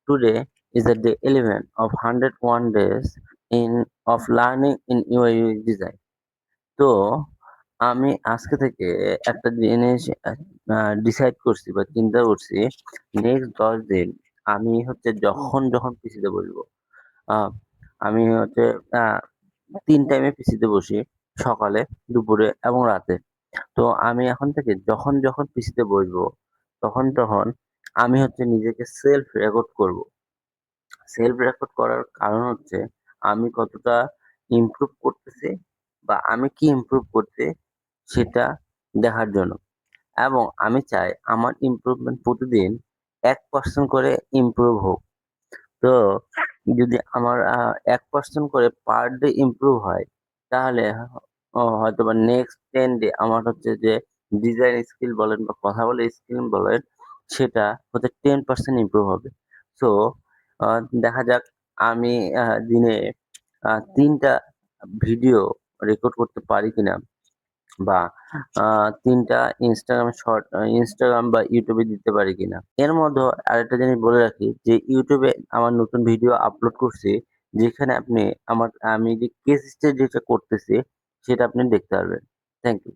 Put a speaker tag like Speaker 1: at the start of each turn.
Speaker 1: Today is the day 11 of 101 days of learning in UI UX design. তো আমি আজকে থেকে একটা জিনিস ডিসাইড করছি বা চিন্তা করছি, নেক্সট ১০ দিন আমি হচ্ছে যখন পিসিতে বসবো, আ আমি হচ্ছে আ ৩ টাইমে পিসিতে বসি। সকালে, দুপুরে এবং রাতে। তো আমি এখন থেকে যখন পিসিতে বসবো, তখন আমি হচ্ছে নিজেকে সেলফ রেকর্ড করব। সেলফ রেকর্ড করার কারণ হচ্ছে আমি কতটা ইমপ্রুভ করতেছি বা আমি কি ইমপ্রুভ করছি সেটা দেখার জন্য। এবং আমি চাই আমার ইমপ্রুভমেন্ট প্রতিদিন ১% করে ইমপ্রুভ হোক। তো যদি আমার ১% করে পার ডে ইমপ্রুভ হয়, তাহলে হয়তোবা নেক্সট 10 ডে আমার হচ্ছে যে ডিজাইন স্কিল বলেন বা কথা বলার স্কিল বলেন, সেটা হচ্ছে 10% ইমপ্রুভ হবে। সো আ দেখা যাক আমি দিনে ৩ টা ভিডিও রেকর্ড করতে পারি কিনা, বা ৩ টা Instagram বা YouTube এ দিতে পারি কিনা। এর মধ্যেও আরেকটা জিনিস বলে রাখি যে YouTube এ আমার নতুন ভিডিও আপলোড করছি, যেখানে আপনি আমি যে কেস স্টাডি যেটা করতেছি সেটা আপনি দেখতে পারবেন। Thank you.